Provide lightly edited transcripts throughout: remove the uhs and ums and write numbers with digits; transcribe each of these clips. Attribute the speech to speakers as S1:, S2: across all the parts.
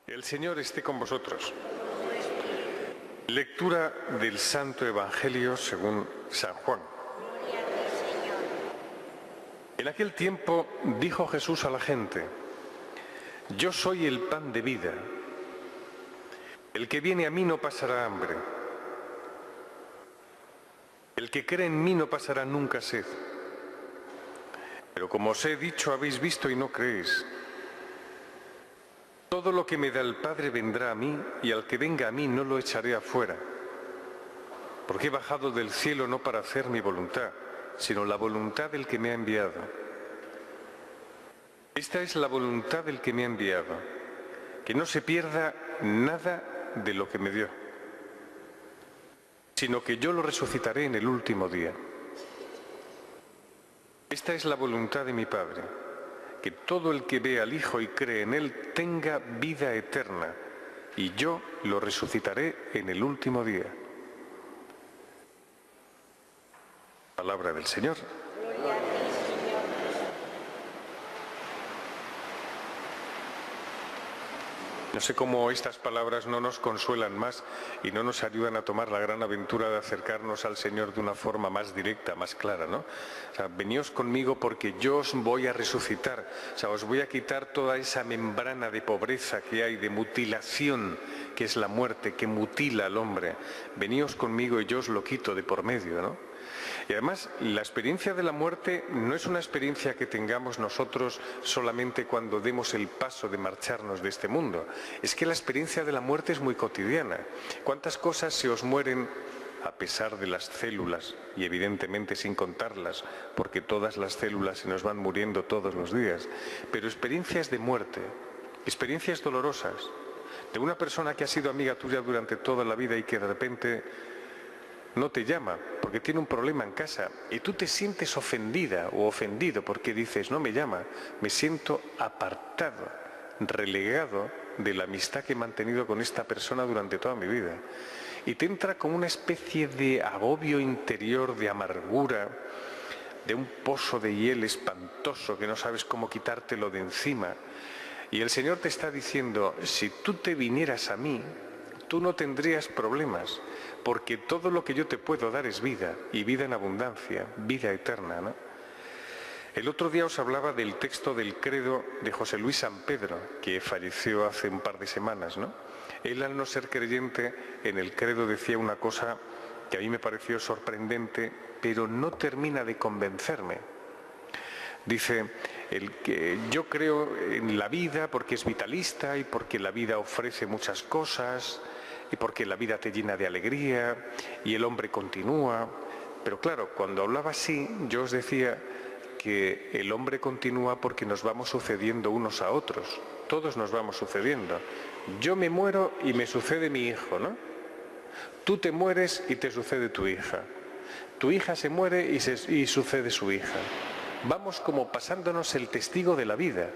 S1: El Señor esté con vosotros. Lectura del Santo Evangelio según San Juan. En aquel tiempo dijo Jesús a la gente: Yo soy el pan de vida. El que viene a mí no pasará hambre. El que cree en mí no pasará nunca sed. Pero como os he dicho, habéis visto y no creéis. Todo lo que me da el Padre vendrá a mí, y al que venga a mí no lo echaré afuera. Porque he bajado del cielo no para hacer mi voluntad, sino la voluntad del que me ha enviado. Esta es la voluntad del que me ha enviado, que no se pierda nada de lo que me dio, sino que yo lo resucitaré en el último día. Esta es la voluntad de mi Padre, que todo el que ve al Hijo y cree en Él tenga vida eterna, y yo lo resucitaré en el último día. Palabra del Señor.
S2: Gloria a ti, Señor Jesús.
S1: No sé cómo estas palabras no nos consuelan más y no nos ayudan a tomar la gran aventura de acercarnos al Señor de una forma más directa, más clara, ¿no? O sea, veníos conmigo porque yo os voy a resucitar. O sea, os voy a quitar toda esa membrana de pobreza que hay, de mutilación, que es la muerte, que mutila al hombre. Veníos conmigo y yo os lo quito de por medio, ¿no? Y además, la experiencia de la muerte no es una experiencia que tengamos nosotros solamente cuando demos el paso de marcharnos de este mundo. Es que la experiencia de la muerte es muy cotidiana. ¿Cuántas cosas se os mueren a pesar de las células? Y evidentemente sin contarlas, porque todas las células se nos van muriendo todos los días. Pero experiencias de muerte, experiencias dolorosas, de una persona que ha sido amiga tuya durante toda la vida y que de repente no te llama porque tiene un problema en casa y tú te sientes ofendida o ofendido porque dices, no me llama, me siento apartado, relegado de la amistad que he mantenido con esta persona durante toda mi vida. Y te entra como una especie de agobio interior, de amargura, de un pozo de hiel espantoso que no sabes cómo quitártelo de encima. Y el Señor te está diciendo, si tú te vinieras a mí, tú no tendrías problemas, porque todo lo que yo te puedo dar es vida, y vida en abundancia, vida eterna, ¿no? El otro día os hablaba del texto del credo de José Luis San Pedro, que falleció hace un par de semanas, ¿no? Él, al no ser creyente, en el credo decía una cosa que a mí me pareció sorprendente, pero no termina de convencerme. Dice, yo creo en la vida porque es vitalista y porque la vida ofrece muchas cosas y porque la vida te llena de alegría y el hombre continúa. Pero claro, cuando hablaba así, yo os decía que el hombre continúa porque nos vamos sucediendo unos a otros. Todos nos vamos sucediendo. Yo me muero y me sucede mi hijo, ¿no? Tú te mueres y te sucede tu hija. Tu hija se muere y sucede su hija. Vamos como pasándonos el testigo de la vida,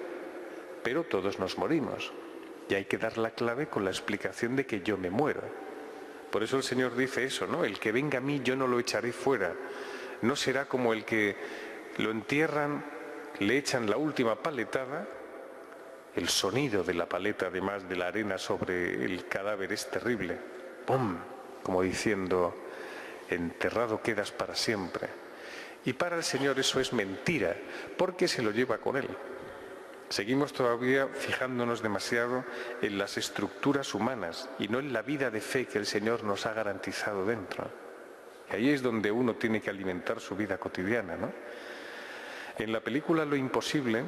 S1: pero todos nos morimos. Y hay que dar la clave con la explicación de que yo me muero. Por eso el Señor dice eso, ¿no? El que venga a mí yo no lo echaré fuera. No será como el que lo entierran, le echan la última paletada. El sonido de la paleta, además de la arena sobre el cadáver, es terrible. ¡Pum! Como diciendo, enterrado quedas para siempre. Y para el Señor eso es mentira, porque se lo lleva con Él. Seguimos todavía fijándonos demasiado en las estructuras humanas y no en la vida de fe que el Señor nos ha garantizado dentro. Y ahí es donde uno tiene que alimentar su vida cotidiana, ¿no? En la película Lo Imposible,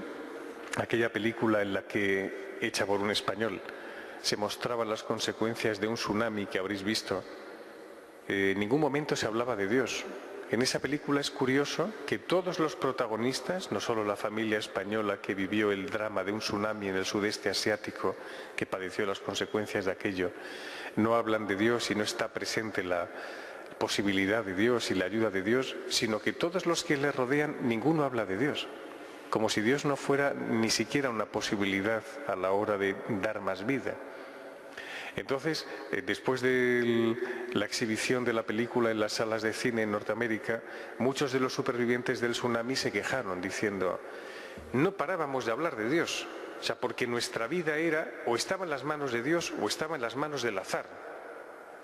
S1: aquella película en la que, hecha por un español, se mostraban las consecuencias de un tsunami que habréis visto, en ningún momento se hablaba de Dios. En esa película es curioso que todos los protagonistas, no solo la familia española que vivió el drama de un tsunami en el sudeste asiático, que padeció las consecuencias de aquello, no hablan de Dios y no está presente la posibilidad de Dios y la ayuda de Dios, sino que todos los que le rodean, ninguno habla de Dios, como si Dios no fuera ni siquiera una posibilidad a la hora de dar más vida. Entonces, después de la exhibición de la película en las salas de cine en Norteamérica, muchos de los supervivientes del tsunami se quejaron diciendo, no parábamos de hablar de Dios, O sea, porque nuestra vida era, o estaba en las manos de Dios, o estaba en las manos del azar,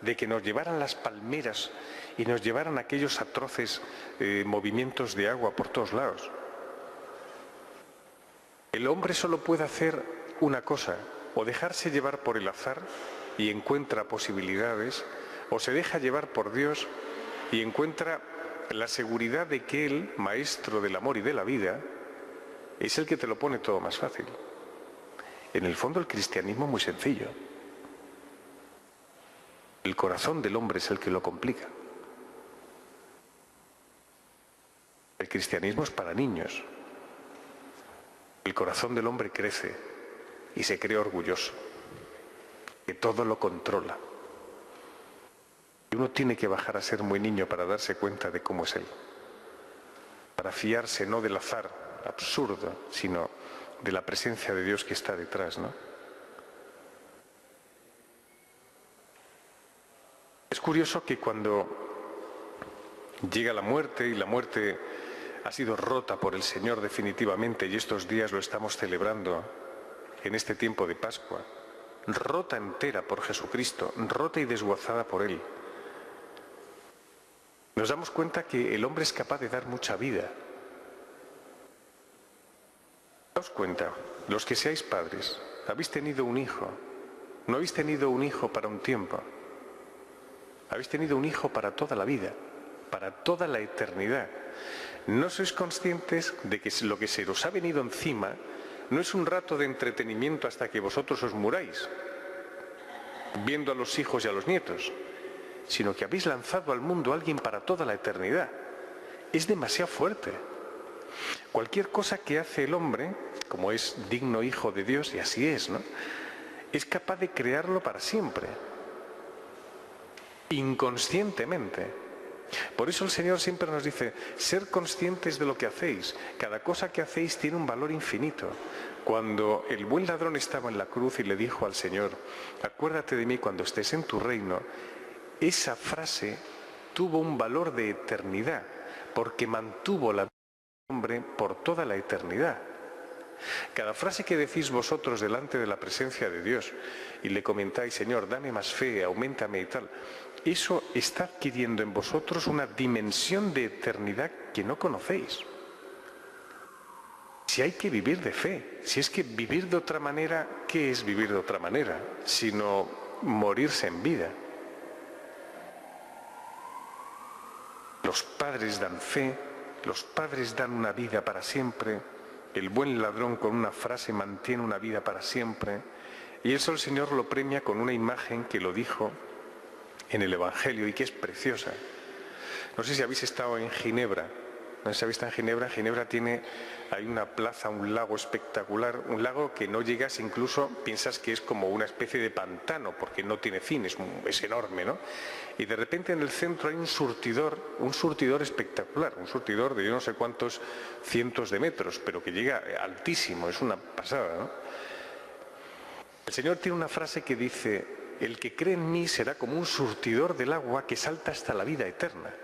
S1: de que nos llevaran las palmeras y nos llevaran aquellos atroces movimientos de agua por todos lados. El hombre solo puede hacer una cosa, o dejarse llevar por el azar y encuentra posibilidades, o se deja llevar por Dios y encuentra la seguridad de que Él, maestro del amor y de la vida, es el que te lo pone todo más fácil. En el fondo el cristianismo es muy sencillo. El corazón del hombre es el que lo complica. El cristianismo es para niños. El corazón del hombre crece y se cree orgulloso, que todo lo controla. Y uno tiene que bajar a ser muy niño para darse cuenta de cómo es él. Para fiarse no del azar absurdo, sino de la presencia de Dios que está detrás, ¿no? Es curioso que cuando llega la muerte, y la muerte ha sido rota por el Señor definitivamente, y estos días lo estamos celebrando en este tiempo de Pascua, rota entera por Jesucristo, rota y desguazada por Él, nos damos cuenta que el hombre es capaz de dar mucha vida. Daos cuenta, los que seáis padres, habéis tenido un hijo, no habéis tenido un hijo para un tiempo, habéis tenido un hijo para toda la vida, para toda la eternidad. No sois conscientes de que lo que se os ha venido encima no es un rato de entretenimiento hasta que vosotros os muráis, viendo a los hijos y a los nietos, sino que habéis lanzado al mundo a alguien para toda la eternidad. Es demasiado fuerte. Cualquier cosa que hace el hombre, como es digno hijo de Dios, y así es, ¿no?, es capaz de crearlo para siempre, inconscientemente. Por eso el Señor siempre nos dice, ser conscientes de lo que hacéis. Cada cosa que hacéis tiene un valor infinito. Cuando el buen ladrón estaba en la cruz y le dijo al Señor, acuérdate de mí cuando estés en tu reino, esa frase tuvo un valor de eternidad, porque mantuvo la vida del hombre por toda la eternidad. Cada frase que decís vosotros delante de la presencia de Dios y le comentáis, Señor, dame más fe, auméntame y tal, eso está adquiriendo en vosotros una dimensión de eternidad que no conocéis. Si hay que vivir de fe, si es que vivir de otra manera, ¿qué es vivir de otra manera? Sino morirse en vida. Los padres dan fe, los padres dan una vida para siempre, el buen ladrón con una frase mantiene una vida para siempre, y eso el Señor lo premia con una imagen que lo dijo en el Evangelio y que es preciosa. No sé si habéis estado en Ginebra. No sé si habéis estado en Ginebra. Ginebra hay una plaza, un lago espectacular, un lago que no llegas, incluso piensas que es como una especie de pantano, porque no tiene fin, es enorme, ¿no? Y de repente en el centro hay un surtidor espectacular, un surtidor de yo no sé cuántos cientos de metros, pero que llega altísimo, es una pasada, ¿no? El Señor tiene una frase que dice, el que cree en mí será como un surtidor del agua que salta hasta la vida eterna.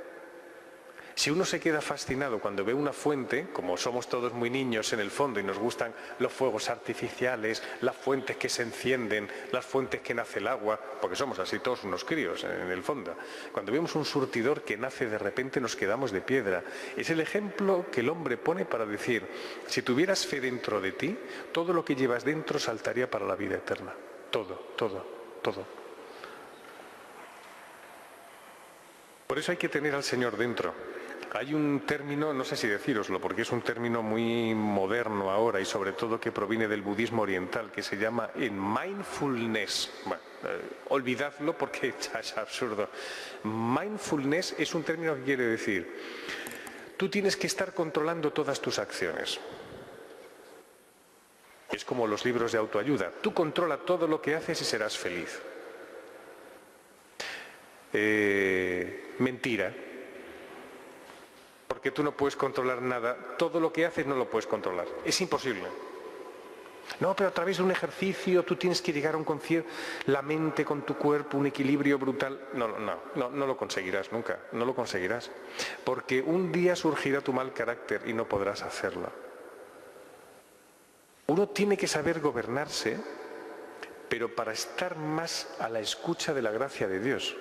S1: Si uno se queda fascinado cuando ve una fuente, como somos todos muy niños en el fondo y nos gustan los fuegos artificiales, las fuentes que se encienden, las fuentes que nace el agua, porque somos así todos unos críos en el fondo. Cuando vemos un surtidor que nace de repente nos quedamos de piedra. Es el ejemplo que el hombre pone para decir, si tuvieras fe dentro de ti, todo lo que llevas dentro saltaría para la vida eterna. Todo, todo, todo. Por eso hay que tener al Señor dentro. Hay un término, no sé si decíroslo, porque es un término muy moderno ahora y sobre todo que proviene del budismo oriental, que se llama mindfulness. Bueno, olvidadlo porque es absurdo. Mindfulness es un término que quiere decir, tú tienes que estar controlando todas tus acciones. Es como los libros de autoayuda. Tú controla todo lo que haces y serás feliz. Mentira. Porque tú no puedes controlar nada. Todo lo que haces no lo puedes controlar. Es imposible. No, pero a través de un ejercicio tú tienes que llegar a un concierto, la mente con tu cuerpo, un equilibrio brutal. No lo conseguirás nunca. No lo conseguirás. Porque un día surgirá tu mal carácter y no podrás hacerlo. Uno tiene que saber gobernarse, pero para estar más a la escucha de la gracia de Dios.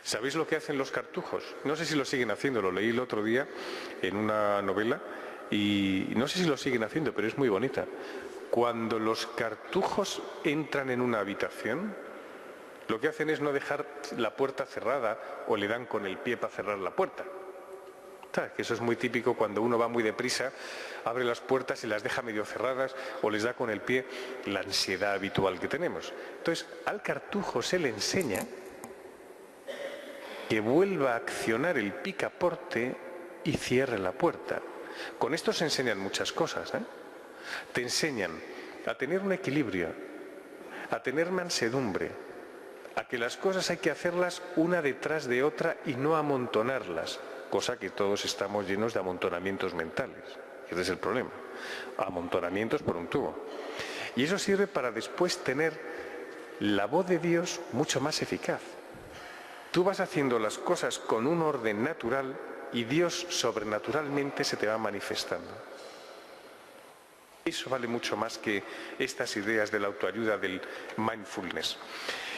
S1: ¿Sabéis lo que hacen los cartujos? No sé si lo siguen haciendo, lo leí el otro día en una novela y no sé si lo siguen haciendo, pero es muy bonita. Cuando los cartujos entran en una habitación, lo que hacen es no dejar la puerta cerrada o le dan con el pie para cerrar la puerta. Que eso es muy típico cuando uno va muy deprisa, abre las puertas y las deja medio cerradas o les da con el pie, la ansiedad habitual que tenemos. Entonces, al cartujo se le enseña que vuelva a accionar el picaporte y cierre la puerta. Con esto se enseñan muchas cosas, ¿eh? Te enseñan a tener un equilibrio, a tener mansedumbre, a que las cosas hay que hacerlas una detrás de otra y no amontonarlas, cosa que todos estamos llenos de amontonamientos mentales. Ese es el problema, amontonamientos por un tubo. Y eso sirve para después tener la voz de Dios mucho más eficaz. Tú vas haciendo las cosas con un orden natural y Dios sobrenaturalmente se te va manifestando. Eso vale mucho más que estas ideas de la autoayuda, del mindfulness.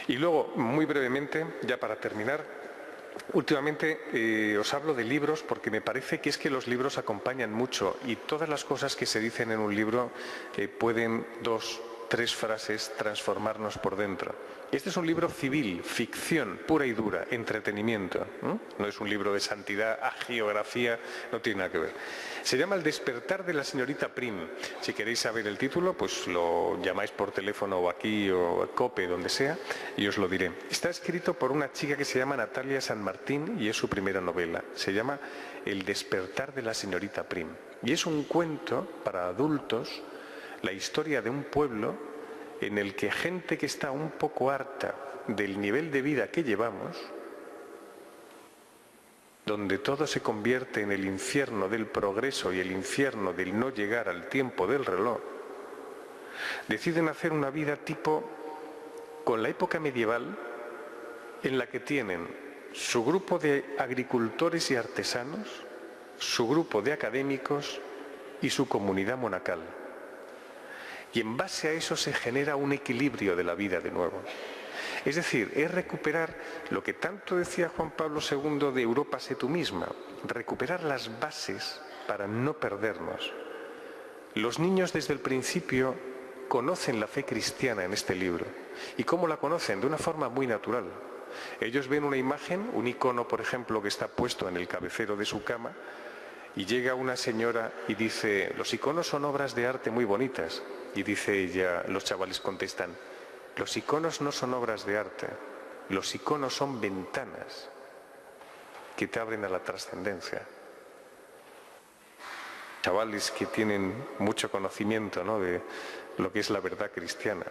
S1: Y luego, muy brevemente, ya para terminar, últimamente os hablo de libros porque me parece que es que los libros acompañan mucho y todas las cosas que se dicen en un libro pueden 2, 3 frases transformarnos por dentro. Este es un libro civil, ficción pura y dura, entretenimiento. No es un libro de santidad, hagiografía, no tiene nada que ver. Se llama El despertar de la señorita Prim. Si queréis saber el título, pues lo llamáis por teléfono o aquí o a COPE, donde sea, y os lo diré. Está escrito por una chica que se llama Natalia San Martín y es su primera novela. Se llama El despertar de la señorita Prim. Y es un cuento para adultos, la historia de un pueblo en el que gente que está un poco harta del nivel de vida que llevamos, donde todo se convierte en el infierno del progreso y el infierno del no llegar al tiempo del reloj, deciden hacer una vida tipo con la época medieval, en la que tienen su grupo de agricultores y artesanos, su grupo de académicos y su comunidad monacal. Y en base a eso se genera un equilibrio de la vida de nuevo. Es decir, es recuperar lo que tanto decía Juan Pablo II de Europa sé tú misma, recuperar las bases para no perdernos. Los niños desde el principio conocen la fe cristiana en este libro. ¿Y cómo la conocen? De una forma muy natural. Ellos ven una imagen, un icono, por ejemplo, que está puesto en el cabecero de su cama, y llega una señora y dice, los iconos son obras de arte muy bonitas. Y dice ella, los chavales contestan, los iconos no son obras de arte, los iconos son ventanas que te abren a la trascendencia. Chavales que tienen mucho conocimiento, ¿no?, de lo que es la verdad cristiana.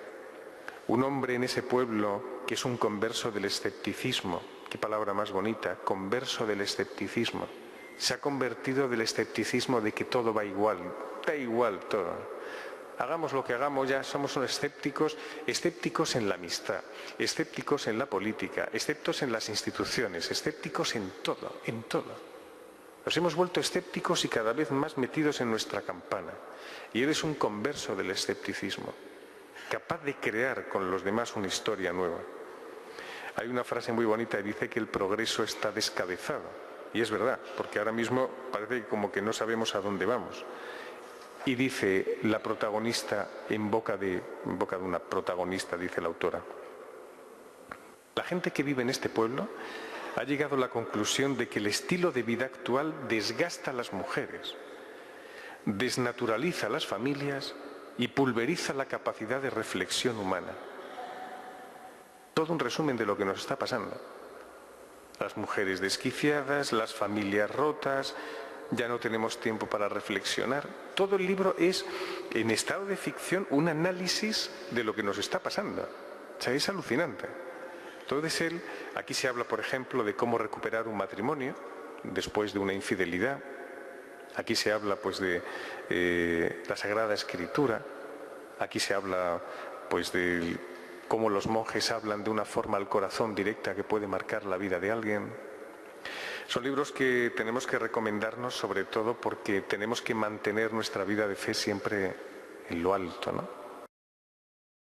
S1: Un hombre en ese pueblo que es un converso del escepticismo, qué palabra más bonita, converso del escepticismo. Se ha convertido del escepticismo de que todo va igual, da igual todo. Hagamos lo que hagamos, ya somos unos escépticos, escépticos en la amistad, escépticos en la política, escépticos en las instituciones, escépticos en todo, en todo. Nos hemos vuelto escépticos y cada vez más metidos en nuestra campana. Y él es un converso del escepticismo, capaz de crear con los demás una historia nueva. Hay una frase muy bonita que dice que el progreso está descabezado. Y es verdad, porque ahora mismo parece como que no sabemos a dónde vamos. Y dice la protagonista, en boca de una protagonista, dice la autora, la gente que vive en este pueblo ha llegado a la conclusión de que el estilo de vida actual desgasta a las mujeres, desnaturaliza a las familias y pulveriza la capacidad de reflexión humana. Todo un resumen de lo que nos está pasando. Las mujeres desquiciadas, las familias rotas, ya no tenemos tiempo para reflexionar. Todo el libro es, en estado de ficción, un análisis de lo que nos está pasando. O sea, es alucinante. Entonces aquí se habla, por ejemplo, de cómo recuperar un matrimonio después de una infidelidad. Aquí se habla, pues, de la Sagrada Escritura. Aquí se habla, pues, de cómo los monjes hablan de una forma al corazón directa que puede marcar la vida de alguien. Son libros que tenemos que recomendarnos sobre todo porque tenemos que mantener nuestra vida de fe siempre en lo alto, ¿no?